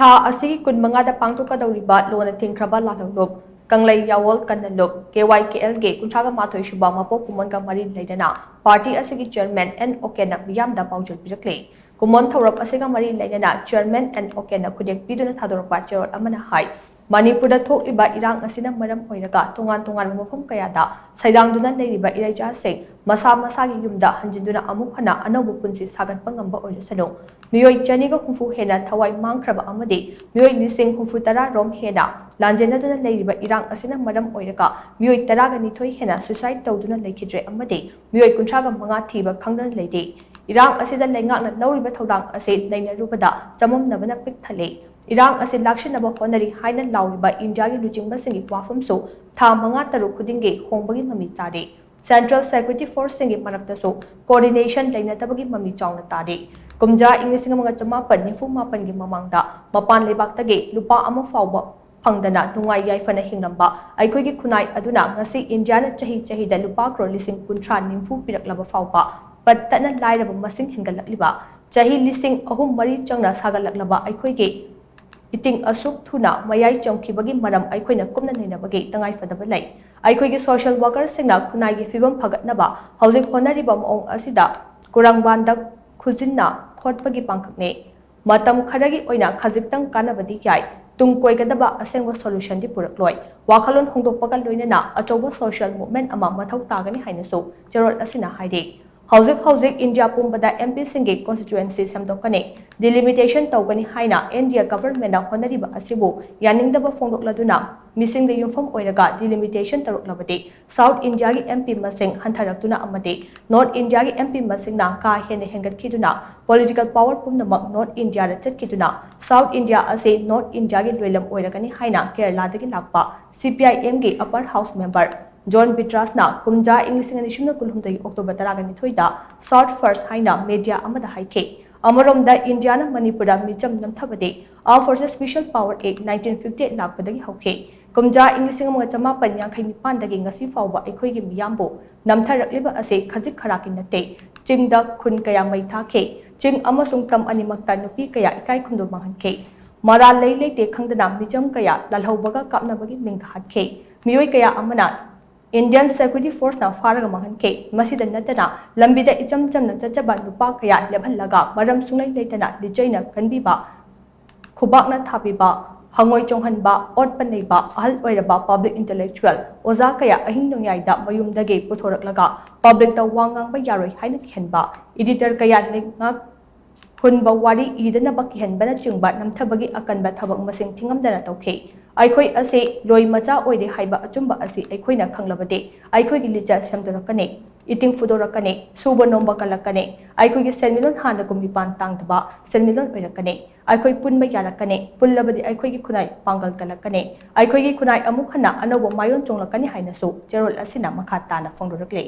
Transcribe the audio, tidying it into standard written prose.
Tha asigi kunmangada pangthokkadouriba lona thingkhraba lalhoulup Kanglei Yawol Kanna Lup Kykl ge kuntraga mathoi shuba Mapok Kumon ka mari Leinana Party asigi Chairman N Oken na Meeyam Da Paojel Pirakli Kumon thorap asiga mari Leinana Chairman N Oken na khudek piduna thadorpa cherot amana hai Manipuri thokliba irang asina maram oiraga tongan mafam kayada saidangduna leiriba iraicha sing masa masagi yumda hanjinduna amuk hana anobu punsi sagatpa ngamba oirasano miyoi chaniga hufu hena thawai mangkhraba amadi miyoi lising hufu tara rom hena lanjenaduna leiriba irang asina maram oiraga miyoi taraga nithoi hena suicide tawduna lekhidre amadi miyoi kuntraga manga thiba khangdana leide irang asida lengakna lawriba thodang ase leina-rubada chamamnabana pik thale Irang asi lakshinaba honari haina lauriba India gi luchingba singi wafamso tha manga taru khudinge hongbagi mami tare Central Security Force singi marakta so coordination leinatabagi mami chawna tare kumja inglising mga chamapan nifu mapan gi mamangda mapan lebaktage lupa ama fawba phangdana nungai yaifana hingnamba aikoi gi khunai aduna ngasi India na chahi da lupa crore lising kunthra nimfu piraklaba fawba pattana lairaba masing hengalakliba chahi lising ahum mari changna sagalaklaba aikoi gi Iting asuk thuna mayai chongkhibagi maram aikhoina kumna neinabagi tangai fadaba lai aikhoigi social worker singna khunai gi fibam phagatnaba hojik honariba maong asida kurangbandak khujinna khotpagi pangkhakne matam kharagi oina khajiktang kanabadi yai tungkoigadaba asengwa solution di purakloi wakhalon hongdokpaga loinana achoba social movement ama mathau tagani hainasu cherot asina haide Hojik India pumbada MP singi constituency samdokane delimitation tawgani haina India government na honariba asibu yaningdaba fongdokladuna missing the yumfam oiraga delimitation taruklabade South India gi MP masing hantharaktuna amade North India gi MP masing na ka hene hengatkiduna political power pumnamak North India ra chatkiduna South India ase North India gi loilam oiragani haina Kerala dagi lakpa CPIM gi upper house member John Bitrasna kumja English Nishuna Kulhundai October Taragani Thoida South First Haina Media Amada Haike Amarom da Indiana Manipura Micham Namthabade Our Forces Special Power Act 1958 Lakpadagi Hoke kumja English Machama Panya Kaini Pandagi Ngasi Fawba Equigi Miyambo Namtharakliba Ase Kazik Harakinate Chingda Kun Kaya Maitake Ching Amasung Tam Animakta Nupi Kaya Ikai Kundu Mahanke Mara Lele Te Kangdana Mijam Kaya Lalhoulup Kapnabagi Minghatke Miyoi Kaya Amana Indian Security Force na faraga manghanke masida natana lambida icham chamna chachaba nupa kaya lebhallaga maram sungai leitana lichaina kanbiba khubakna thabiba hangoi chonghanba otpaneiba ahal oiraba public intellectual oza kaya ahing nongyaida mayumdage puthoraklaga public ta wangangba yaroi haina khenba editor kaya lengak hunba wari idana baki henbana chungba namthabagi akanba thabak masing thingamdana tawkhe Aikoi ase loi macha oide haiba achumba ase aikhoina khanglabade aikoi gi licha samdorakane iting fudorakane suba nomba kalakane aikoi gi selmilon hana kumipan tangdaba selmilon oirakane aikoi punba yarakane pullabadi aikoi gi khunai pangal kalakane aikoi gi khunai amuk hana anobo mayon chonglakane hainasu cherol asina makha tana phongdorakle